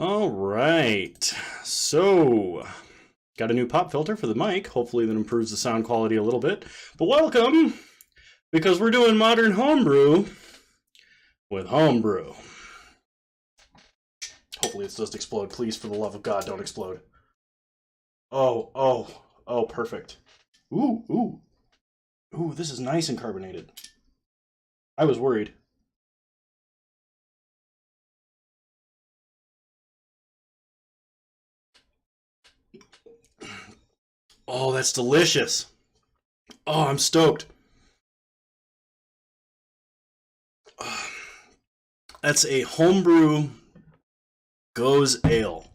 All right, so got a new pop filter for the mic. Hopefully that improves the sound quality a little bit. But welcome, because we're doing modern homebrew with homebrew. Hopefully it doesn't explode. Please, for the love of God, don't explode. Oh, perfect. Ooh, this is nice and carbonated. I was worried. Oh, that's delicious. Oh, I'm stoked. That's a homebrew goes ale.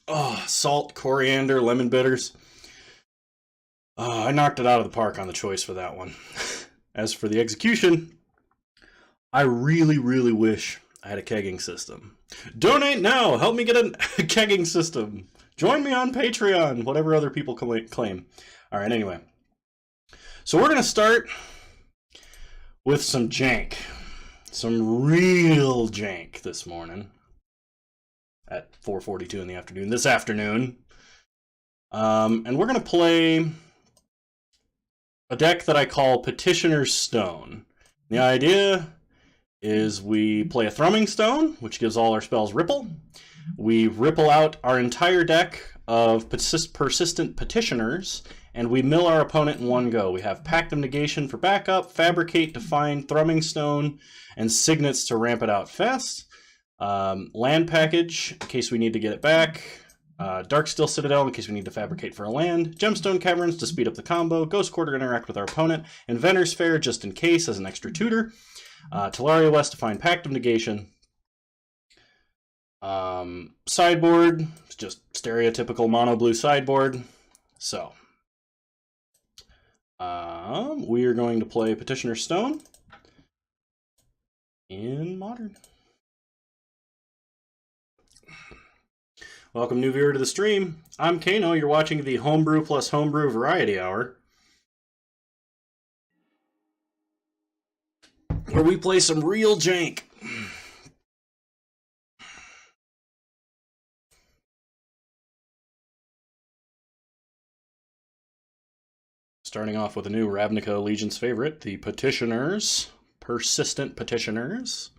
Oh, salt, coriander, lemon bitters. I knocked it out of the park on the choice for that one. As for the execution, I really wish I had a kegging system. Donate now! Help me get a kegging system. Join me on Patreon, whatever other people claim. All right, anyway. So we're going to start with some jank. Some real jank this morning. At 4:42 in the afternoon. This afternoon. And we're going to play a deck that I call Petitioner Stone. The idea is we play a Thrumming Stone, which gives all our spells ripple. We ripple out our entire deck of persistent petitioners, and we mill our opponent in one go. We have Pact of Negation for backup, Fabricate, Define, Thrumming Stone, and Signets to ramp it out fast. Land Package, in case we need to get it back. Darksteel Citadel, in case we need to fabricate for a land. Gemstone Caverns to speed up the combo. Ghost Quarter to interact with our opponent. Inventor's Fair, just in case, as an extra tutor. Talaria West to find Pact of Negation. Sideboard, just stereotypical mono blue sideboard. So, we are going to play Petitioner Stone in Modern. Welcome, new viewer, to the stream. I'm Kano. You're watching the Homebrew plus Homebrew Variety Hour, where we play some real jank. Starting off with a new Ravnica Allegiance favorite, the Petitioners. Persistent Petitioners.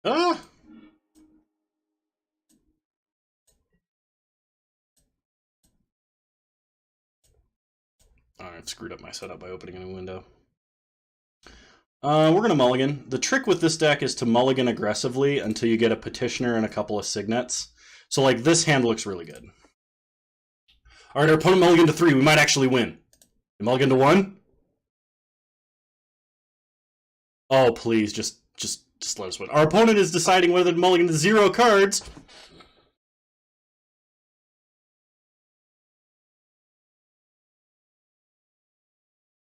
Ah! I've screwed up my setup by opening a new window. We're going to mulligan. The trick with this deck is to mulligan aggressively until you get a Petitioner and a couple of Signets. So, like, this hand looks really good. Alright, our opponent mulligan to 3. We might actually win. Mulligan to 1? Oh, please, just let us win. Our opponent is deciding whether to mulligan to 0 cards.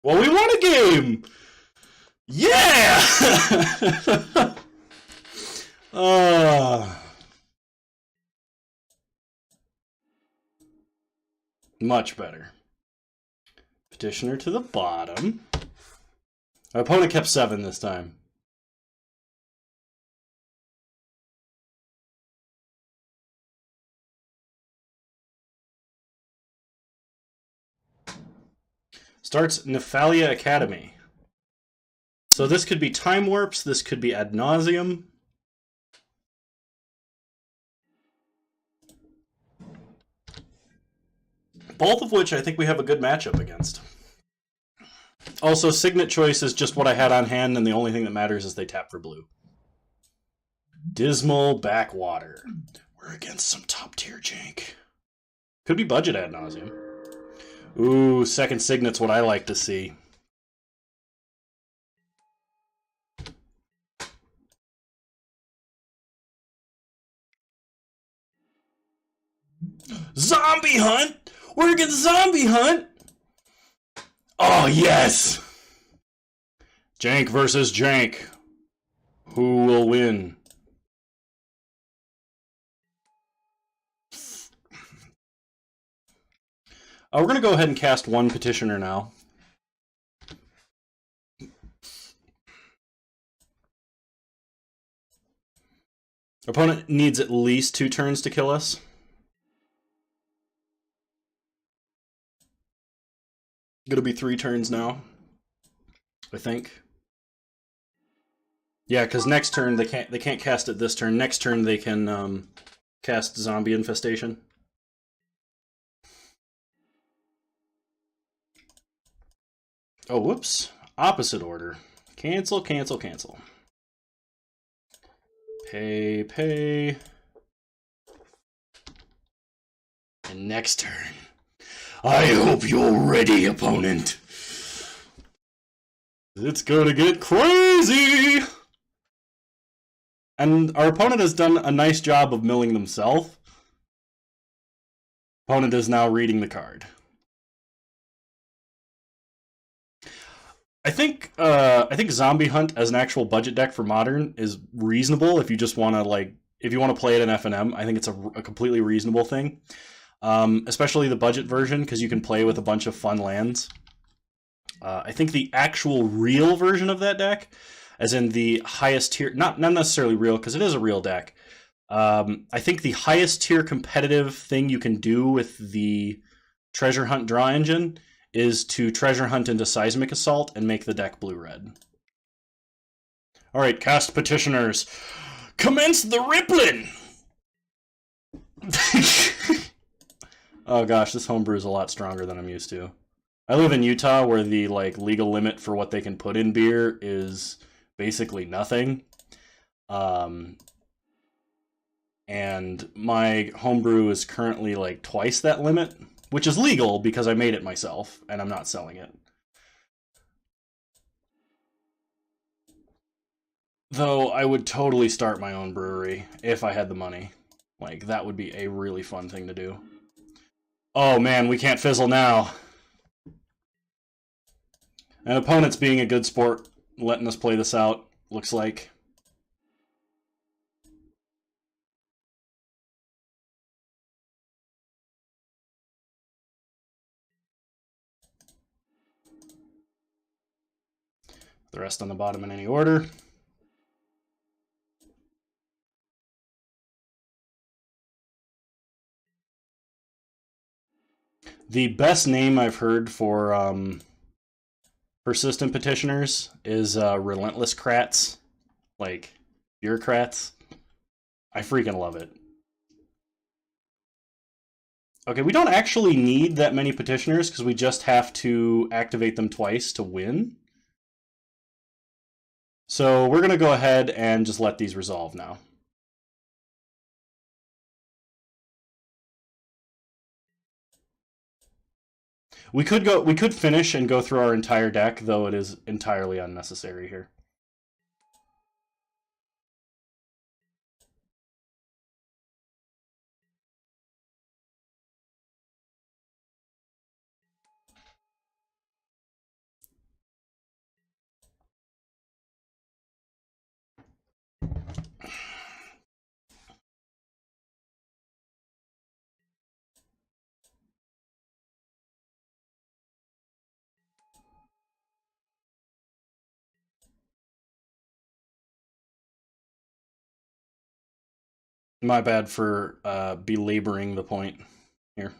Well, we won a game! Yeah! Much better. Petitioner to the bottom. Our opponent kept 7 this time. Starts Nephalia Academy. So this could be Time Warps, this could be Ad Nauseam. Both of which I think we have a good matchup against. Also, Signet Choice is just what I had on hand, and the only thing that matters is they tap for blue. Dismal Backwater. We're against some top-tier jank. Could be budget Ad Nauseam. Ooh, second Signet's what I like to see. Zombie Hunt! We're against Zombie Hunt! Oh, yes! Jank versus jank. Who will win? We're going to go ahead and cast one Petitioner now. Opponent needs at least 2 turns to kill us. Gonna be 3 turns now, I think. Yeah, because next turn they can't cast it this turn. Next turn they can cast Zombie Infestation. Oh, whoops. Opposite order. Cancel, cancel, cancel. Pay, pay. And next turn. I hope you're ready, opponent. It's gonna get crazy! And our opponent has done a nice job of milling themselves. Opponent is now reading the card. I think Zombie Hunt as an actual budget deck for Modern is reasonable if you just want to if you want to play it in FNM. I think it's a completely reasonable thing, especially the budget version because you can play with a bunch of fun lands. I think the actual real version of that deck, as in the highest tier, not necessarily real because it is a real deck. I think the highest tier competitive thing you can do with the Treasure Hunt draw engine is to Treasure Hunt into Seismic Assault and make the deck blue-red. Alright, cast Petitioners. Commence the rippling! Oh gosh, this homebrew is a lot stronger than I'm used to. I live in Utah where the legal limit for what they can put in beer is basically nothing. And my homebrew is currently twice that limit. Which is legal because I made it myself, and I'm not selling it. Though I would totally start my own brewery if I had the money. That would be a really fun thing to do. Oh man, we can't fizzle now. An opponent's being a good sport, letting us play this out, looks like. The rest on the bottom in any order. The best name I've heard for persistent petitioners is Relentless Crats. Bureaucrats. I freaking love it. Okay, we don't actually need that many petitioners because we just have to activate them twice to win. So we're going to go ahead and just let these resolve now. We could finish and go through our entire deck, though it is entirely unnecessary here. My bad for belaboring the point here.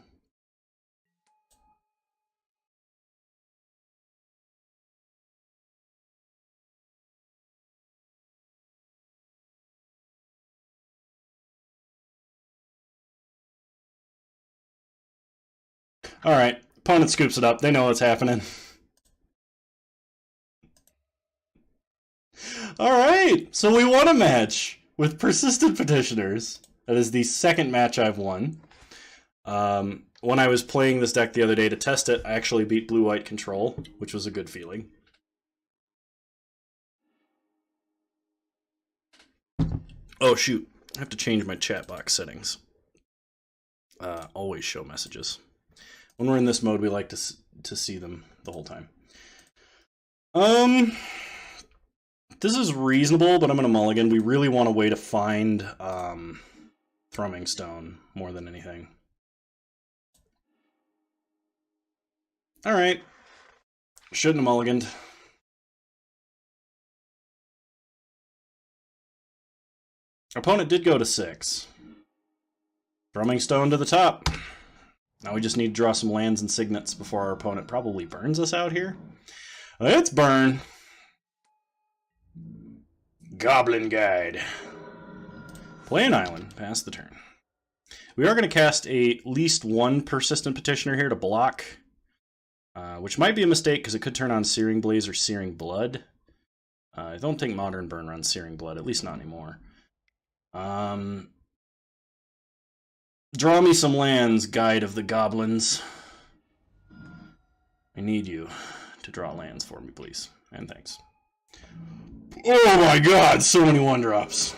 Alright, opponent scoops it up. They know what's happening. Alright, so we won a match with Persistent Petitioners. That is the second match I've won. When I was playing this deck the other day to test it, I actually beat Blue-White Control, which was a good feeling. Oh shoot, I have to change my chat box settings. Always show messages. When we're in this mode, we like to see them the whole time. This is reasonable, but I'm gonna mulligan. We really want a way to find Thrumming Stone more than anything. Alright. Shouldn't have mulliganed. Opponent did go to 6. Thrumming Stone to the top. Now we just need to draw some lands and signets before our opponent probably burns us out here. Let's burn. Goblin Guide. Play an island. Pass the turn. We are going to cast at least one Persistent Petitioner here to block, which might be a mistake because it could turn on Searing Blaze or Searing Blood. I don't think Modern Burn runs Searing Blood, at least not anymore. Draw me some lands, Guide of the Goblins. I need you to draw lands for me, please. And thanks. Oh my god, so many 1-drops.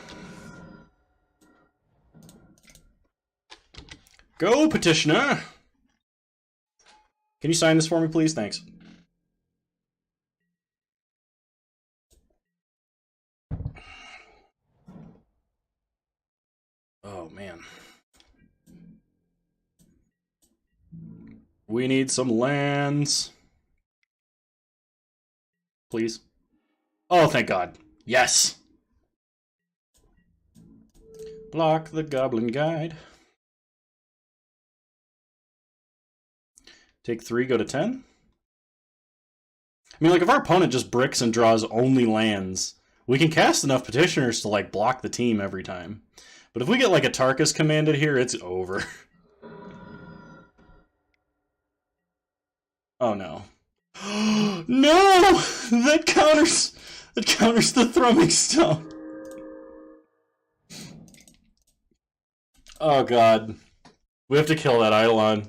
Go, Petitioner! Can you sign this for me, please? Thanks. Oh, man. We need some lands. Please. Oh, thank God. Yes! Block the Goblin Guide. Take 3, go to 10. I mean, like, if our opponent just bricks and draws only lands, we can cast enough Petitioners to, like, block the team every time. But if we get, like, a Tarkus commanded here, it's over. Oh, no. No! That counters the Thrumming Stone. Oh, God. We have to kill that Eidolon.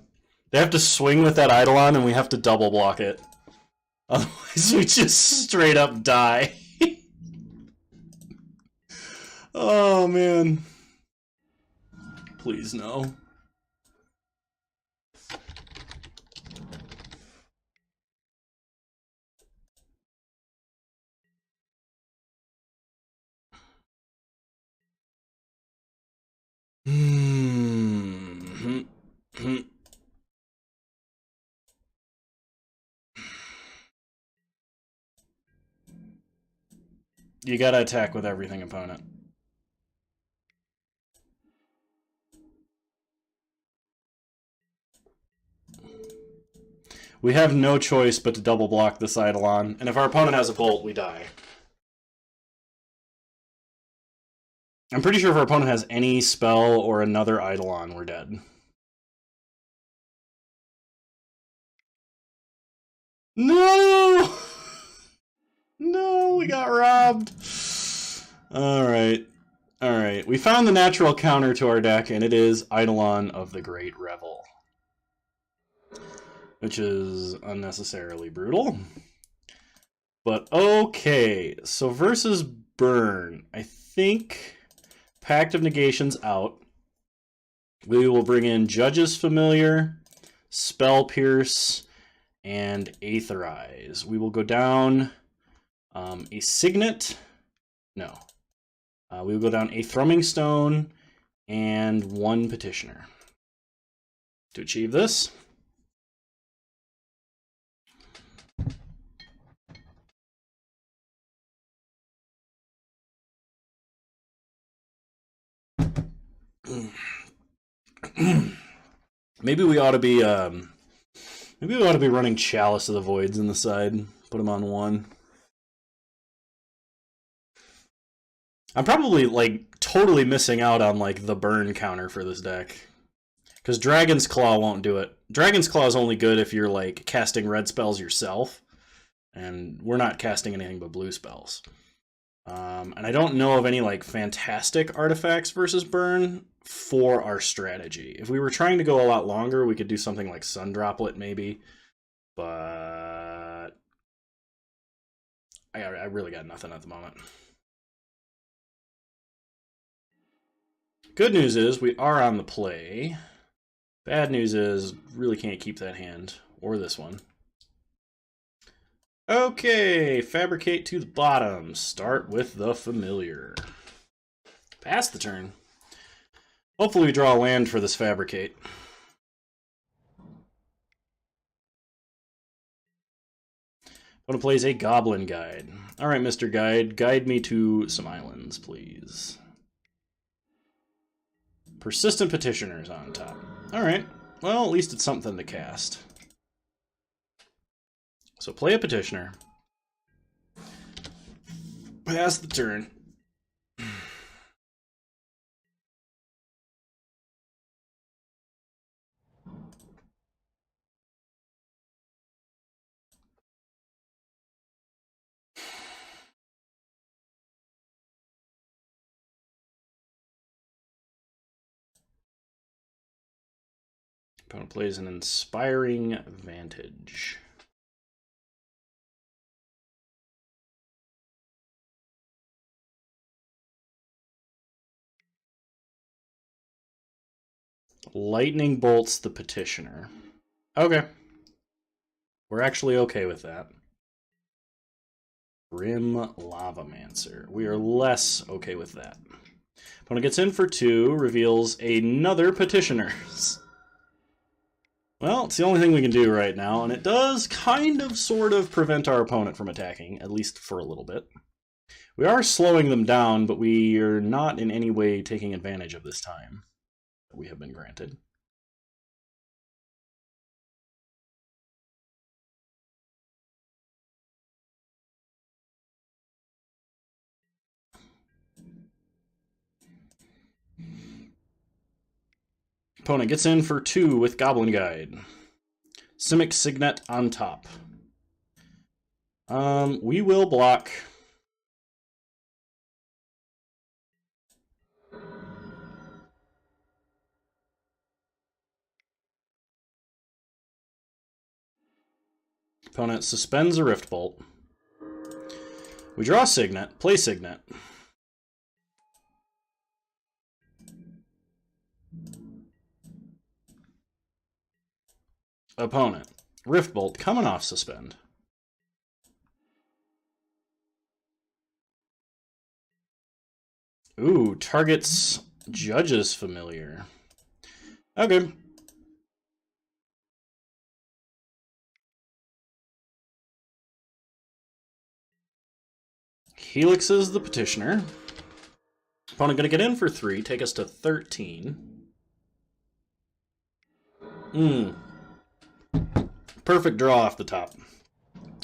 They have to swing with that Eidolon, and we have to double block it. Otherwise, we just straight up die. Oh, man. Please, no. You gotta attack with everything, opponent. We have no choice but to double block this Eidolon, and if our opponent has a bolt, we die. I'm pretty sure if our opponent has any spell or another Eidolon, we're dead. No! No, we got robbed. Alright. Alright. We found the natural counter to our deck, and it is Eidolon of the Great Revel. Which is unnecessarily brutal. But okay. So versus Burn. I think Pact of Negation's out. We will bring in Judge's Familiar, Spell Pierce, and Aetherize. We will go down a Signet. No. We will go down a Thrumming Stone and 1 Petitioner. To achieve this, maybe we ought to be running Chalice of the Voids in the side. Put them on 1. I'm probably like totally missing out on like the burn counter for this deck. Because Dragon's Claw won't do it. Dragon's Claw is only good if you're like casting red spells yourself. And we're not casting anything but blue spells. And I don't know of any like fantastic artifacts versus burn for our strategy. If we were trying to go a lot longer, we could do something like Sun Droplet maybe. But I really got nothing at the moment. Good news is we are on the play. Bad news is really can't keep that hand or this one. Okay, Fabricate to the bottom. Start with the Familiar. Pass the turn. Hopefully we draw a land for this Fabricate. Opponent plays a Goblin Guide. Alright, Mr. Guide, guide me to some islands, please. Persistent Petitioners on top. Alright, well, at least it's something to cast. So play a Petitioner. Pass the turn. Opponent plays an Inspiring Vantage. Lightning bolts the Petitioner. Okay. We're actually okay with that. Grim Lavamancer. We are less okay with that. Opponent gets in for 2, reveals another Petitioner. Well, it's the only thing we can do right now, and it does kind of, sort of prevent our opponent from attacking, at least for a little bit. We are slowing them down, but we are not in any way taking advantage of this time that we have been granted. Opponent gets in for 2 with Goblin Guide. Simic Signet on top. We will block. Opponent suspends a Rift Bolt. We draw Signet, play Signet. Opponent, Rift Bolt coming off suspend. Ooh, targets Judge's Familiar. Okay. Helixes the Petitioner. Opponent gonna get in for 3, take us to 13. Perfect draw off the top.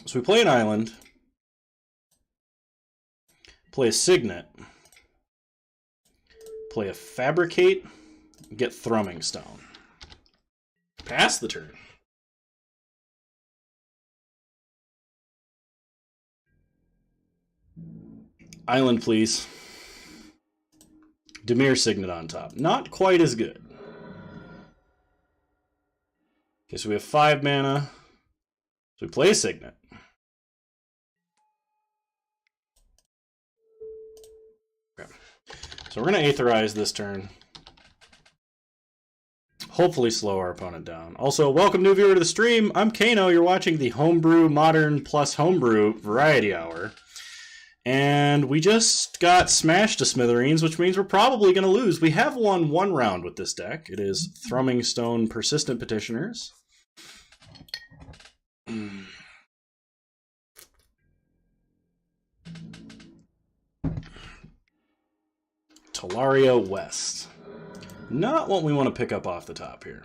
So we play an island. Play a Signet. Play a Fabricate. Get Thrumming Stone. Pass the turn. Island, please. Dimir Signet on top. Not quite as good. Okay, so we have 5 mana. So we play a Signet. Okay. So we're going to Aetherize this turn. Hopefully slow our opponent down. Also, welcome new viewer to the stream. I'm Kano. You're watching the Homebrew Modern plus Homebrew Variety Hour. And we just got smashed to smithereens, which means we're probably going to lose. We have won 1 round with this deck. It is Thrumming Stone Persistent Petitioners. Talaria West. Not what we want to pick up off the top here.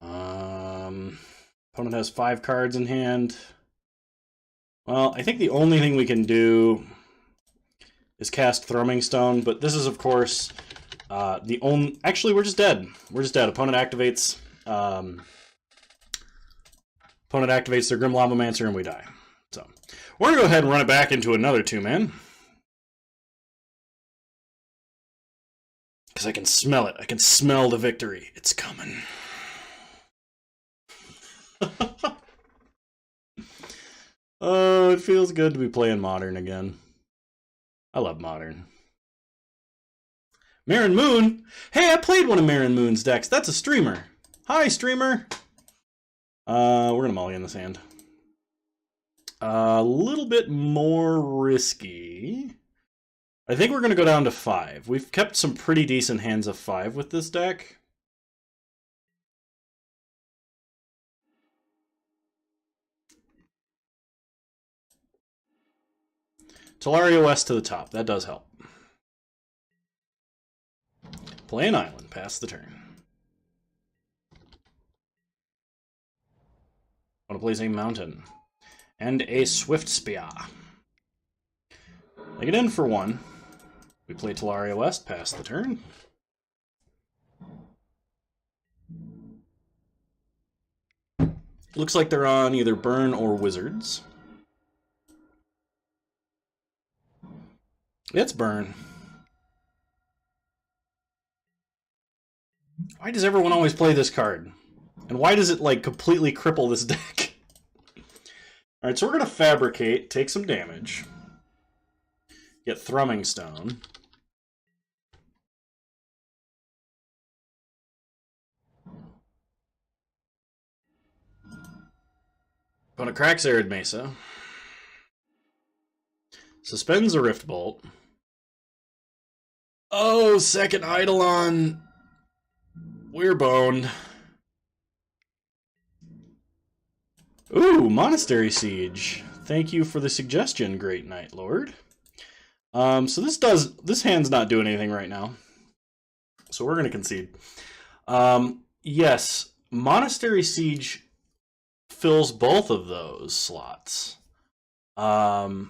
Opponent has 5 cards in hand. Well, I think the only thing we can do is cast Thrumming Stone, but this is, of course, the only... Actually, we're just dead. We're just dead. Opponent activates... Opponent activates their Grim Lavamancer, and we die. So, we're going to go ahead and run it back into another 2-man. Because I can smell it. I can smell the victory. It's coming. Oh, it feels good to be playing Modern again. I love Modern. Marin Moon? Hey, I played one of Marin Moon's decks. That's a streamer. Hi, streamer. We're going to mulligan this hand. A little bit more risky. I think we're going to go down to 5. We've kept some pretty decent hands of 5 with this deck. Talaria West to the top. That does help. Play an island. Pass the turn. Want to place a mountain. And a Swift Spear. I get in for 1. We play Talaria West. Pass the turn. Looks like they're on either Burn or Wizards. It's Burn. Why does everyone always play this card? And why does it, like, completely cripple this deck? Alright, so we're going to Fabricate, take some damage. Get Thrumming Stone. Opponent cracks Arid Mesa. Suspends a Rift Bolt. Oh, second Eidolon. We're boned. Ooh, Monastery Siege. Thank you for the suggestion, Great Night Lord. So this hand's not doing anything right now. So we're gonna concede. Yes, Monastery Siege fills both of those slots. That's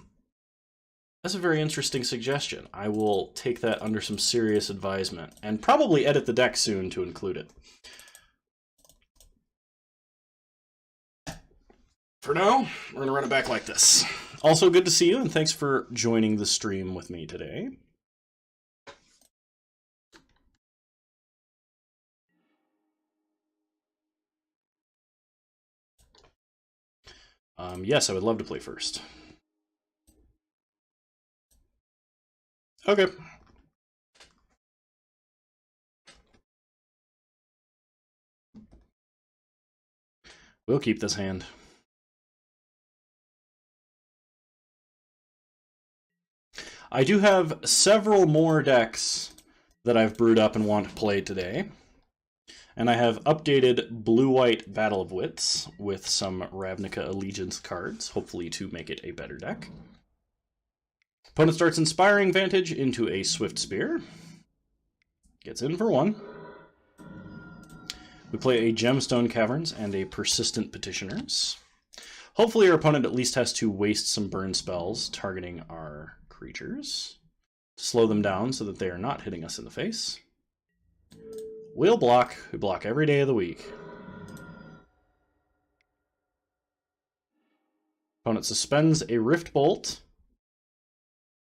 a very interesting suggestion. I will take that under some serious advisement and probably edit the deck soon to include it. For now, we're going to run it back like this. Also, good to see you, and thanks for joining the stream with me today. Yes, I would love to play first. Okay. We'll keep this hand. I do have several more decks that I've brewed up and want to play today. And I have updated Blue-White Battle of Wits with some Ravnica Allegiance cards, hopefully to make it a better deck. Opponent starts Inspiring Vantage into a Swift Spear. Gets in for 1. We play a Gemstone Caverns and a Persistent Petitioners. Hopefully our opponent at least has to waste some burn spells targeting our creatures to slow them down so that they are not hitting us in the face. We'll block. We block every day of the week. Opponent suspends a Rift Bolt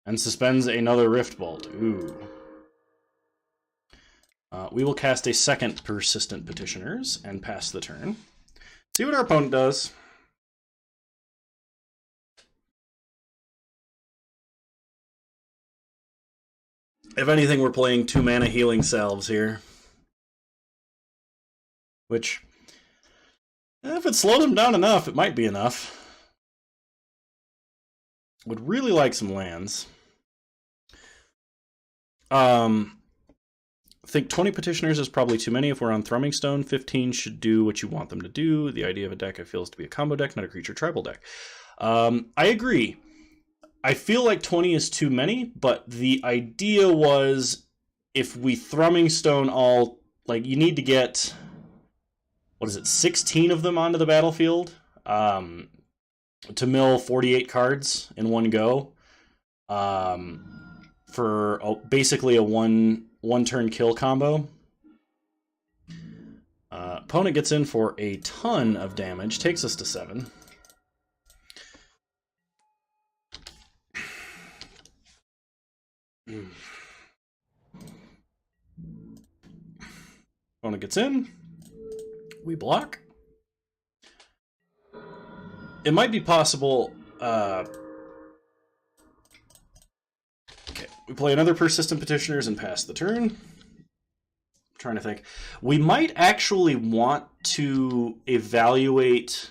and suspends another Rift Bolt. Ooh. We will cast a second Persistent Petitioners and pass the turn. See what our opponent does. If anything, we're playing 2 mana Healing Salves here. Which, if it slowed him down enough, it might be enough. Would really like some lands. I think 20 Petitioners is probably too many if we're on Thrumming Stone. 15 should do what you want them to do. The idea of a deck, I feel, is to be a combo deck, not a creature tribal deck. I agree. I feel like 20 is too many, but the idea was if we Thrumming Stone all, like, you need to get, what is it, 16 of them onto the battlefield to mill 48 cards in one go for basically a one-turn kill combo. Opponent gets in for a ton of damage, takes us to 7. Opponent gets in. We block. It might be possible. Okay, we play another Persistent Petitioners and pass the turn. I'm trying to think. We might actually want to evaluate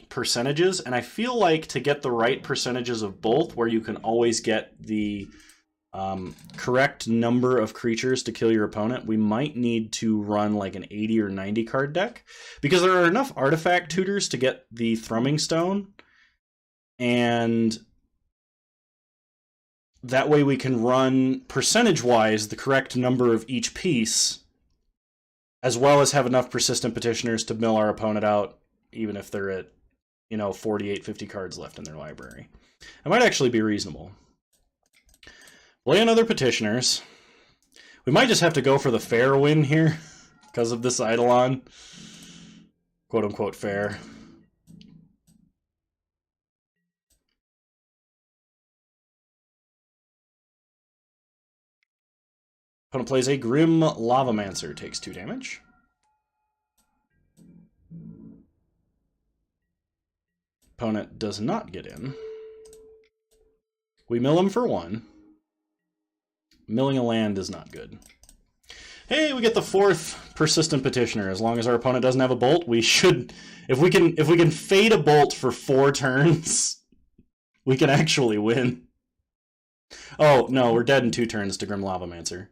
percentages, and I feel like to get the right percentages of both, where you can always get the correct number of creatures to kill your opponent, we might need to run like an 80 or 90 card deck, because there are enough artifact tutors to get the Thrumming Stone, and that way we can run percentage-wise the correct number of each piece, as well as have enough persistent petitioners to mill our opponent out, even if they're at, 48, 50 cards left in their library. It might actually be reasonable. Play another petitioners. We might just have to go for the fair win here because of this Eidolon. Quote-unquote fair. Opponent plays a Grim Lavamancer, takes 2 damage. Opponent does not get in. We mill him for 1. Milling a land is not good. Hey, we get the 4th persistent petitioner. As long as our opponent doesn't have a bolt, we should. If we can fade a bolt for 4 turns, we can actually win. Oh no, we're dead in 2 turns to Grim Lavamancer.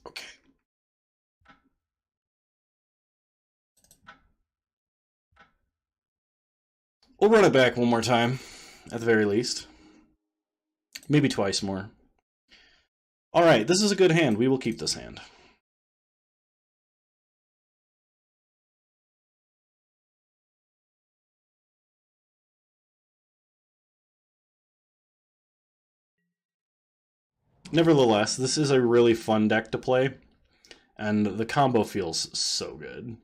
Okay. We'll run it back one more time, at the very least. Maybe twice more. Alright, this is a good hand. We will keep this hand. Nevertheless, this is a really fun deck to play, and the combo feels so good.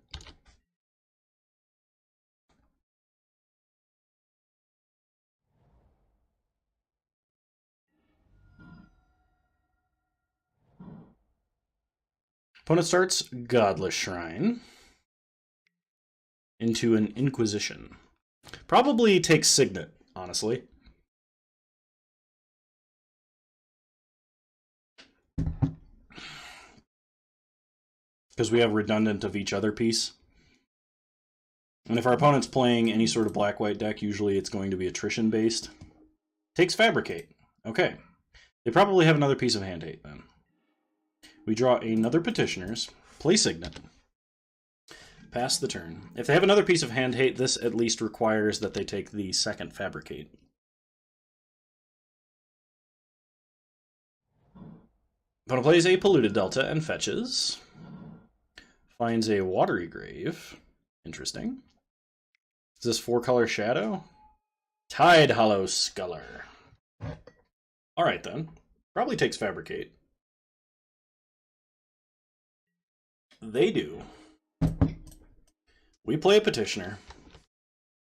Opponent starts Godless Shrine into an Inquisition. Probably takes Signet, honestly. Because we have redundant of each other piece. And if our opponent's playing any sort of black-white deck, usually it's going to be attrition-based. Takes Fabricate. Okay. They probably have another piece of hand hate, then. We draw another Petitioners, play Signet, pass the turn. If they have another piece of hand hate, this at least requires that they take the 2nd Fabricate. Opponent plays a Polluted Delta and fetches. Finds a Watery Grave. Interesting. Is this 4-color Shadow? Tide Hollow Sculler. Alright then. Probably takes Fabricate. They do. We play a Petitioner.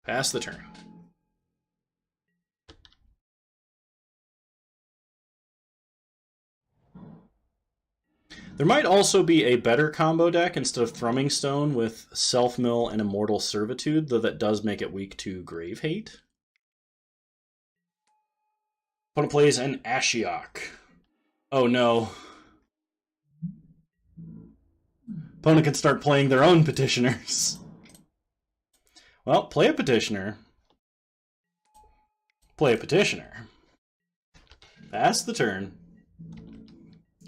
Pass the turn. There might also be a better combo deck instead of Thrumming Stone with Self-Mill and Immortal Servitude, though that does make it weak to Grave Hate. Opponent plays an Ashiok. Oh no. Opponent can start playing their own Petitioners. Well, play a Petitioner. Play a Petitioner. Pass the turn.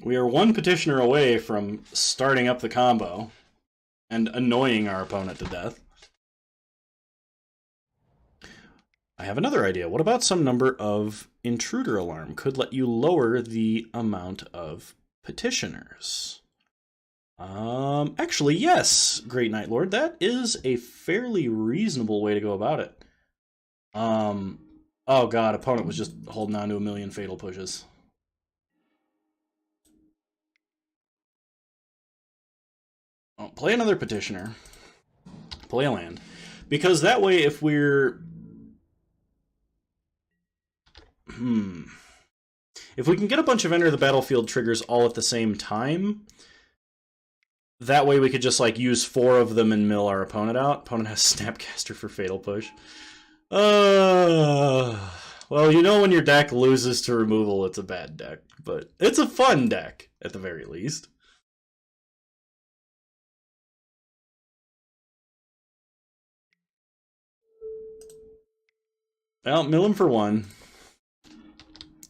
We are 1 Petitioner away from starting up the combo and annoying our opponent to death. I have another idea. What about some number of Intruder Alarm? Could let you lower the amount of Petitioners. Actually, yes, Great Night Lord. That is a fairly reasonable way to go about it. Oh god, opponent was just holding on to a million Fatal Pushes. Oh, play another Petitioner. Play a land. Because that way, if we're... If we can get a bunch of Enter the Battlefield triggers all at the same time, that way we could just like use 4 of them and mill our opponent out. Opponent has Snapcaster for Fatal Push. Well, you know when your deck loses to removal, it's a bad deck. But it's a fun deck, at the very least. Well, mill him for 1.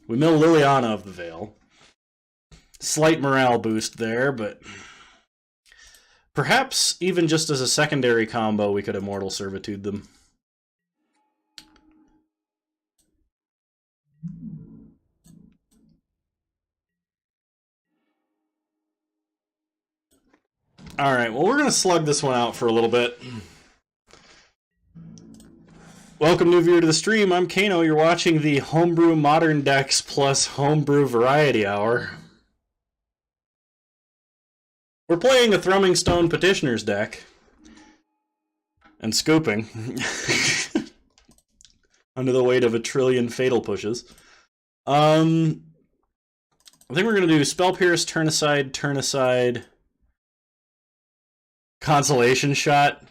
We mill Liliana of the Veil. Slight morale boost there, but Perhaps even just as a secondary combo, we could Immortal Servitude them. Alright, well, we're going to slug this one out for a little bit. Welcome, new viewer, to the stream. I'm Kano. You're watching the Homebrew Modern Decks plus Homebrew Variety Hour. We're playing a Thrumming Stone Petitioners deck. And scooping. Under the weight of a trillion fatal pushes. I think we're going to do Spell Pierce, turn aside, Consolation Shot.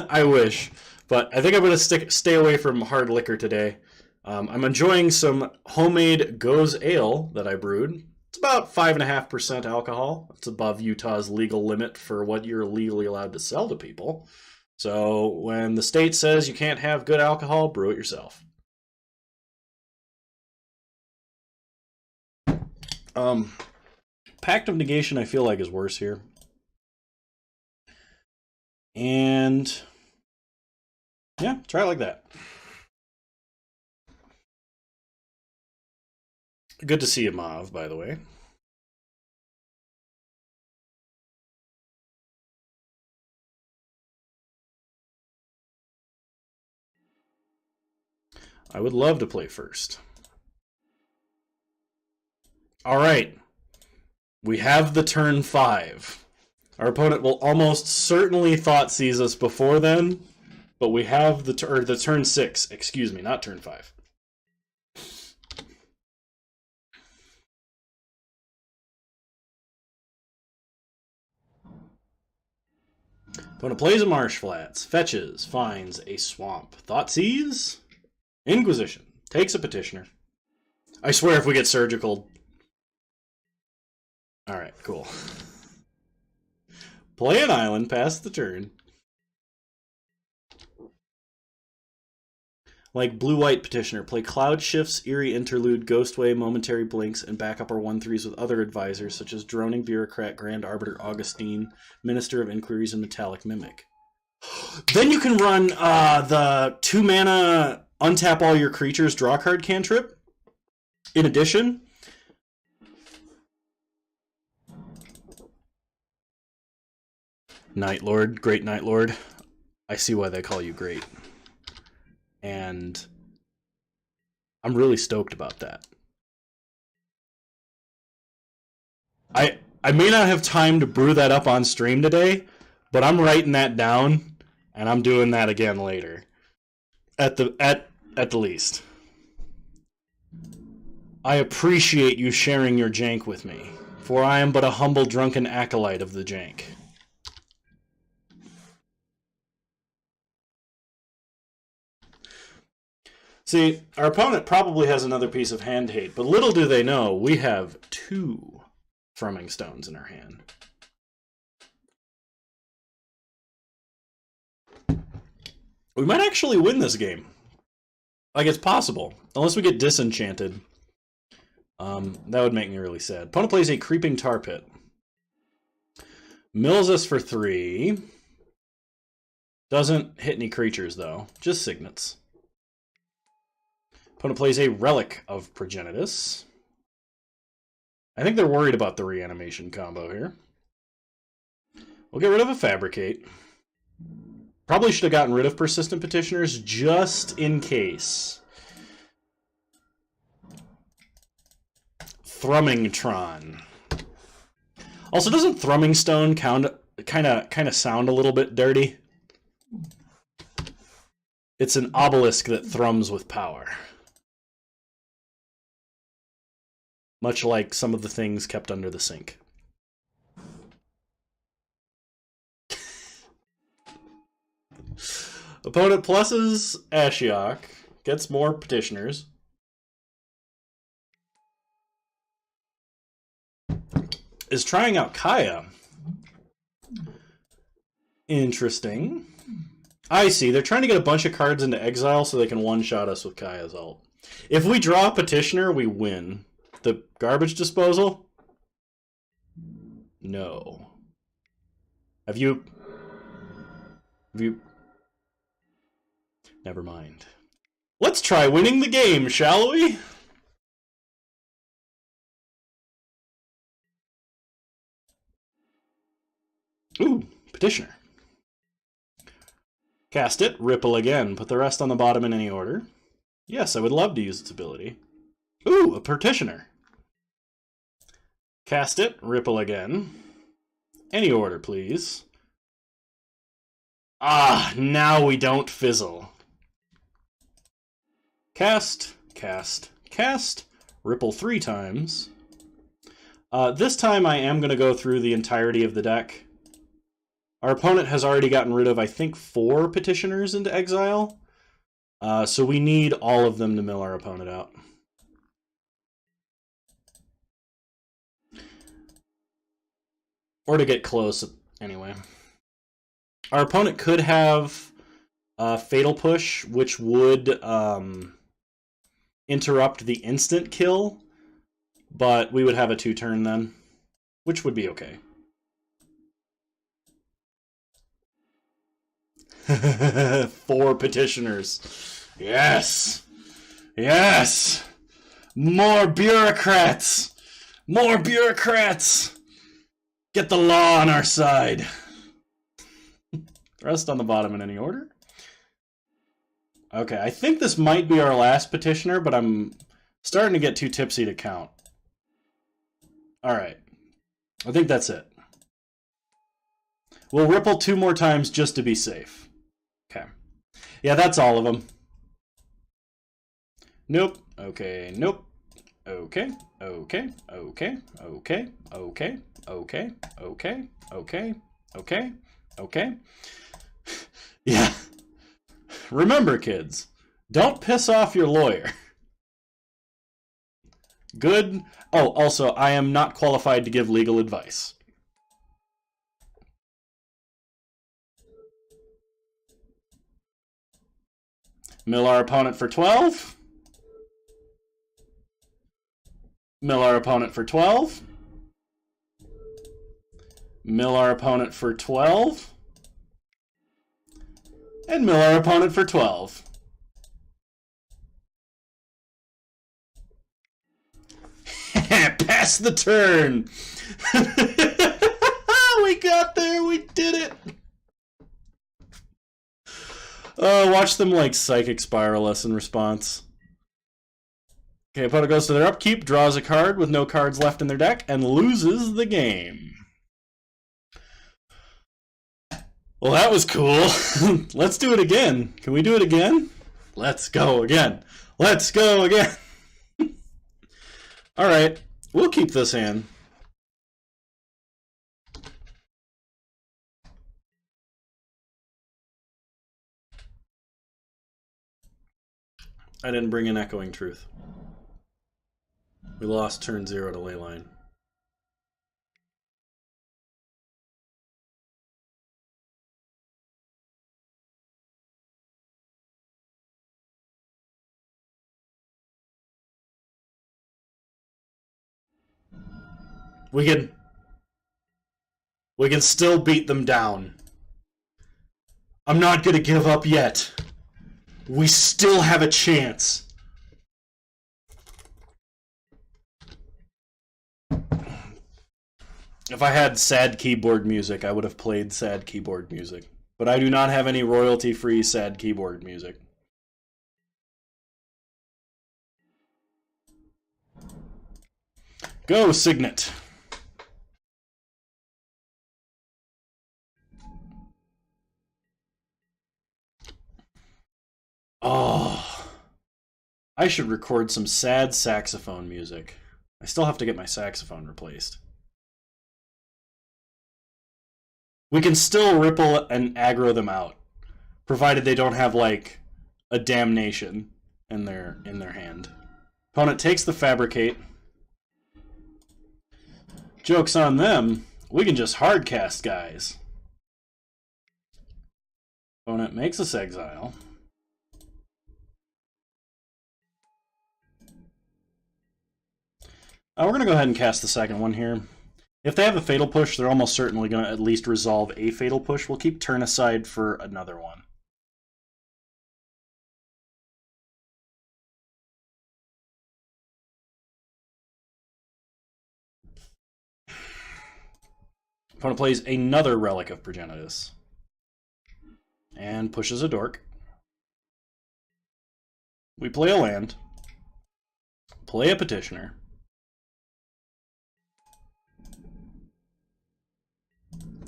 I wish. But I think I'm going to stay away from hard liquor today. I'm enjoying some homemade Goes Ale that I brewed. It's about 5.5% alcohol. It's above Utah's legal limit for what you're legally allowed to sell to people. So when the state says you can't have good alcohol, brew it yourself. Pact of Negation I feel like is worse here. And yeah, try it like that. Good to see you, Mav, by the way. I would love to play first. All right. We have the turn 5. Our opponent will almost certainly Thoughtseize us before then, but we have the turn 6. Excuse me, not turn 5. Opponent plays a Marsh Flats, fetches, finds a Swamp. Thoughtseize, Inquisition, takes a Petitioner. I swear if we get Surgical... Alright, cool. Play an island, pass the turn. Like Blue-White Petitioner, play Cloud Shifts, Eerie Interlude, Ghostway, Momentary Blinks, and back up our 1/3s with other advisors such as Droning Bureaucrat, Grand Arbiter Augustine, Minister of Inquiries, and Metallic Mimic. Then you can run the 2-mana untap all your creatures, draw card cantrip. In addition, Night Lord, Great Night Lord. I see why they call you great. And I'm really stoked about that. I may not have time to brew that up on stream today, but I'm writing that down and I'm doing that again later. At the least. I appreciate you sharing your jank with me, for I am but a humble drunken acolyte of the jank. See, our opponent probably has another piece of hand hate, but little do they know, we have 2 Thrumming Stones in our hand. We might actually win this game. Like, it's possible. Unless we get disenchanted. That would make me really sad. Opponent plays a Creeping Tar Pit. Mills us for 3. Doesn't hit any creatures, though. Just signets. Opponent plays a Relic of Progenitus. I think they're worried about the reanimation combo here. We'll get rid of a Fabricate. Probably should have gotten rid of Persistent Petitioners just in case. Thrumming Tron. Also, doesn't Thrumming Stone kind of sound a little bit dirty? It's an obelisk that thrums with power. Much like some of the things kept under the sink. Opponent pluses Ashiok, gets more Petitioners. Is trying out Kaya. Interesting. I see. They're trying to get a bunch of cards into exile so they can one-shot us with Kaya's ult. If we draw a Petitioner, we win. The garbage disposal? No. Have you... Never mind. Let's try winning the game, shall we? Ooh, Petitioner. Cast it, ripple again. Put the rest on the bottom in any order. Yes, I would love to use its ability. Ooh, a Petitioner. Cast it, ripple again. Any order, please. Ah, now we don't fizzle. Cast, cast, cast. Ripple 3 times. This time I am going to go through the entirety of the deck. Our opponent has already gotten rid of, I think, 4 Petitioners into exile. So we need all of them to mill our opponent out. Or to get close, anyway. Our opponent could have Fatal Push, which would interrupt the instant kill, but we would have a 2-turn then, which would be okay. 4 Petitioners. Yes! Yes! More bureaucrats! More bureaucrats! Get the law on our side. Rest on the bottom in any order. Okay, I think this might be our last Petitioner, but I'm starting to get too tipsy to count. Alright. I think that's it. We'll ripple 2 more times just to be safe. Okay. Yeah, that's all of them. Nope. Okay, nope. Okay, okay, okay, okay, okay, okay, okay, okay, okay, okay. Yeah. Remember, kids, don't piss off your lawyer. Good. Oh, also, I am not qualified to give legal advice. Mill our opponent for 12. Mill our opponent for 12. Mill our opponent for 12. And mill our opponent for 12. Pass the turn. We got there. We did it. Watch them like psychic spiral us in response. Okay, opponent goes to their upkeep, draws a card with no cards left in their deck, and loses the game. Well, that was cool. Let's do it again. Can we do it again? Let's go again. Let's go again. All right, we'll keep this hand. I didn't bring in Echoing Truth. We lost turn 0 to Leyline. We can still beat them down. I'm not gonna give up yet. We still have a chance. If I had sad keyboard music, I would have played sad keyboard music. But I do not have any royalty-free sad keyboard music. Go, Signet. Oh, I should record some sad saxophone music. I still have to get my saxophone replaced. We can still ripple and aggro them out, provided they don't have like a damnation in their hand. Opponent takes the Fabricate. Joke's on them. We can just hardcast guys. Opponent makes us exile. We're going to go ahead and cast the second one here. If they have a Fatal Push, they're almost certainly going to at least resolve a Fatal Push. We'll keep turn aside for another one. Opponent plays another Relic of Progenitus. And pushes a Dork. We play a land. Play a Petitioner.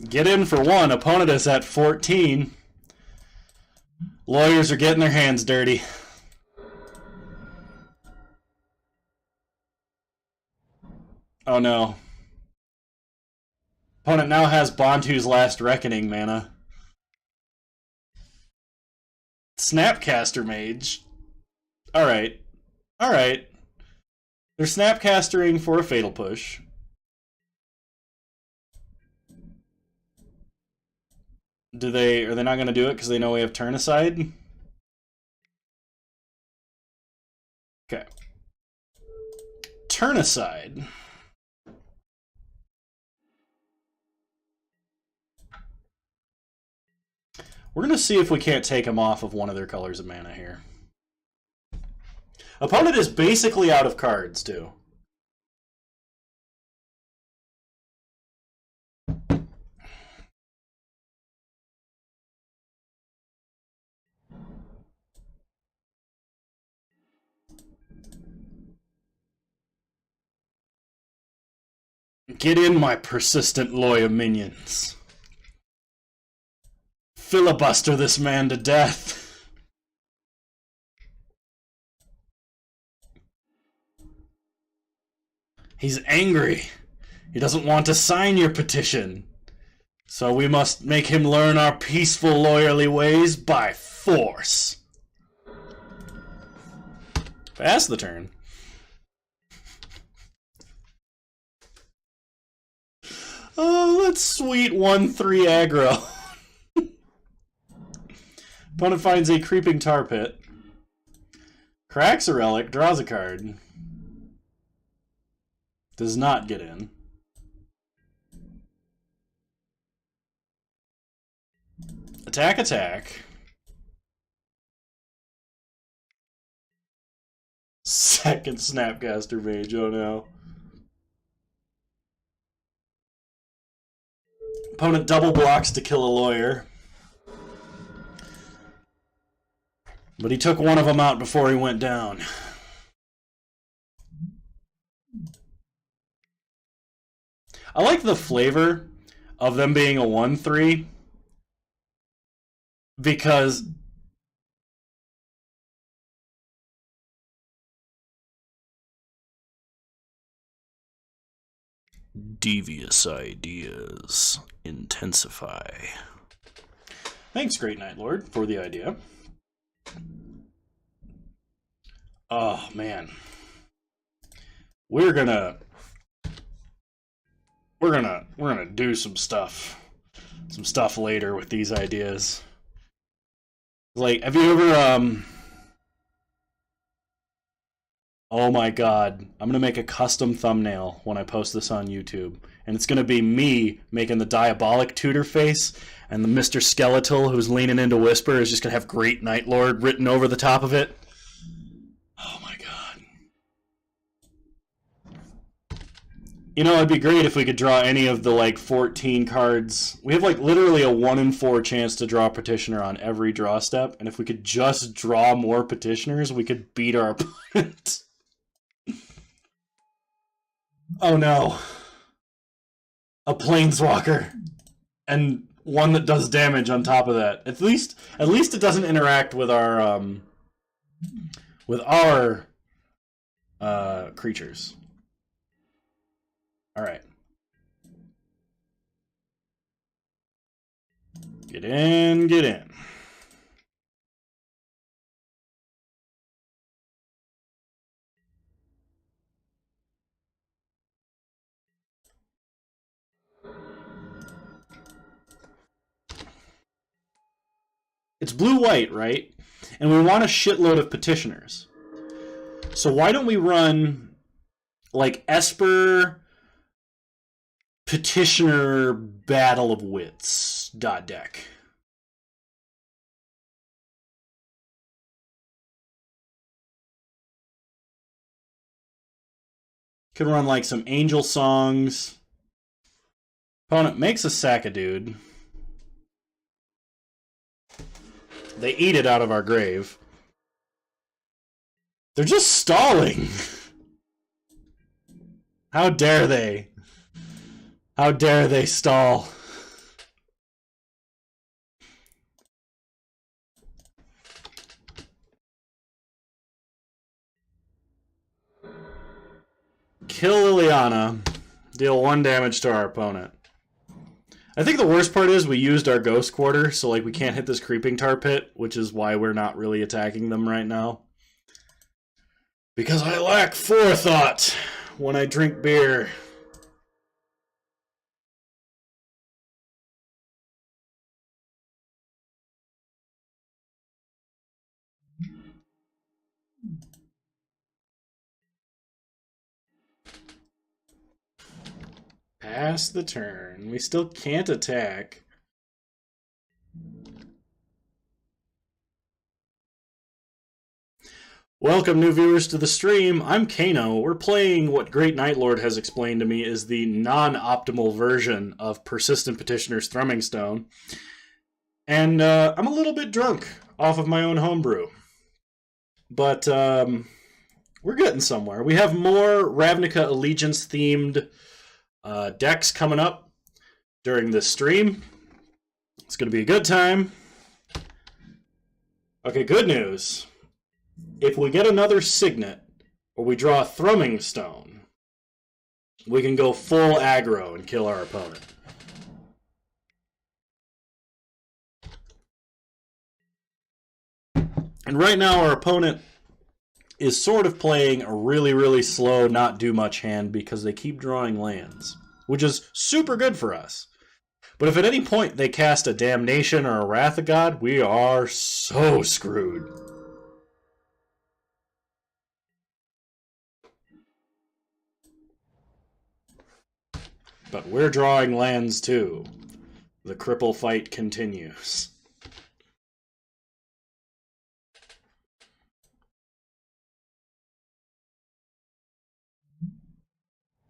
Get in for one. Opponent is at 14. Lawyers are getting their hands dirty. Oh no. Opponent now has Bantu's Last Reckoning mana. Snapcaster Mage. Alright. Alright. They're Snapcastering for a Fatal Push. Are they not going to do it because they know we have turn aside? Okay. Turn aside. We're going to see if we can't take them off of one of their colors of mana here. Opponent is basically out of cards, too. Get in, my persistent lawyer minions. Filibuster this man to death. He's angry. He doesn't want to sign your petition. So we must make him learn our peaceful, lawyerly ways by force. Pass the turn. Oh, that's sweet 1/3 aggro. Opponent finds a Creeping Tar Pit. Cracks a Relic, draws a card. Does not get in. Attack, attack. Second Snapcaster Mage, oh no. Opponent double blocks to kill a lawyer. But he took one of them out before he went down. I like the flavor of them being a 1/3 because devious ideas intensify. Thanks, Great Night Lord, for the idea. Oh man, we're gonna do some stuff later with these ideas. Like, have you ever oh my god, I'm gonna make a custom thumbnail when I post this on YouTube, and it's gonna be me making the diabolic tutor face, and the Mr. Skeletal who's leaning into Whisper is just gonna have Great Night Lord written over the top of it. Oh my god. You know, it'd be great if we could draw any of the, like, 14 cards. We have, like, literally a 1 in 4 chance to draw Petitioner on every draw step, and if we could just draw more Petitioners, we could beat our opponent. Oh no. A Planeswalker. And one that does damage on top of that. At least it doesn't interact with our creatures. Alright. Get in, get in. It's blue-white, right? And we want a shitload of Petitioners. So why don't we run, like, Esper, Petitioner Battle of Wits deck. Could run like some angel songs. Opponent makes a sack a dude. They eat it out of our grave. They're just stalling. How dare they? How dare they stall? Kill Liliana. Deal 1 damage to our opponent. I think the worst part is we used our Ghost Quarter, so like we can't hit this Creeping Tar Pit, which is why we're not really attacking them right now. Because I lack forethought when I drink beer. Pass the turn. We still can't attack. Welcome, new viewers, to the stream. I'm Kano. We're playing what Great Night Lord has explained to me is the non-optimal version of Persistent Petitioner's Thrumming Stone. And I'm a little bit drunk off of my own homebrew. But we're getting somewhere. We have more Ravnica Allegiance-themed decks coming up during this stream. It's going to be a good time. Okay, good news. If we get another Signet, or we draw a Thrumming Stone, we can go full aggro and kill our opponent. And right now our opponent is sort of playing a really, really slow, not do much hand because they keep drawing lands, which is super good for us. But if at any point they cast a Damnation or a Wrath of God, we are so screwed. But we're drawing lands too. The cripple fight continues.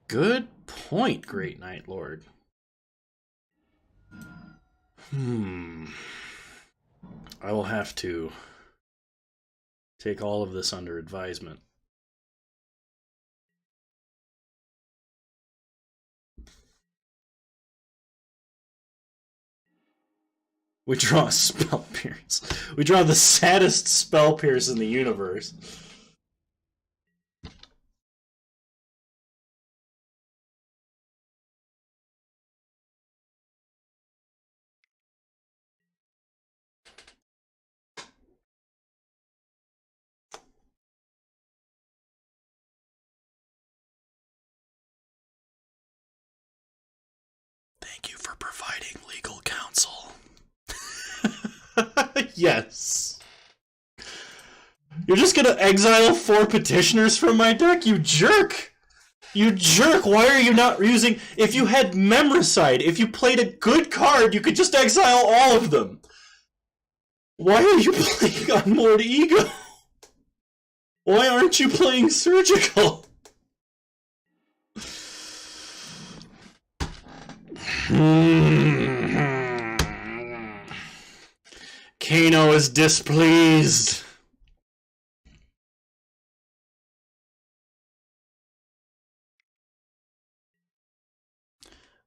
Good point, Great Night Lord. I will have to take all of this under advisement. We draw a Spell Pierce. We draw the saddest Spell Pierce in the universe. Thank you for providing legal counsel. Yes. You're just gonna exile 4 petitioners from my deck? You jerk! You jerk! Why are you not using... If you had Memoricide, if you played a good card, you could just exile all of them. Why are you playing Unmoored Ego? Why aren't you playing Surgical? Kano is displeased.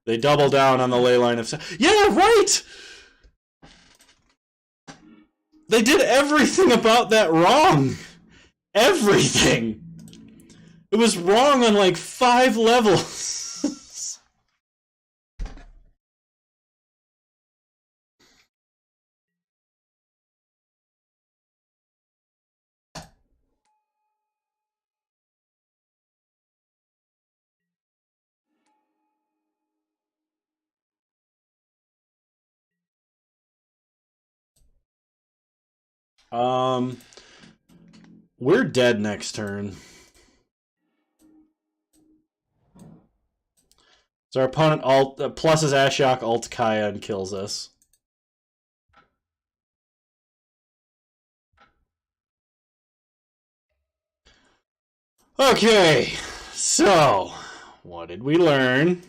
They double down on the ley line of... Yeah, right! They did everything about that wrong. Everything. It was wrong on like 5 levels. We're dead next turn. So our opponent pluses Ashiok, alt Kaya, and kills us. Okay, so what did we learn?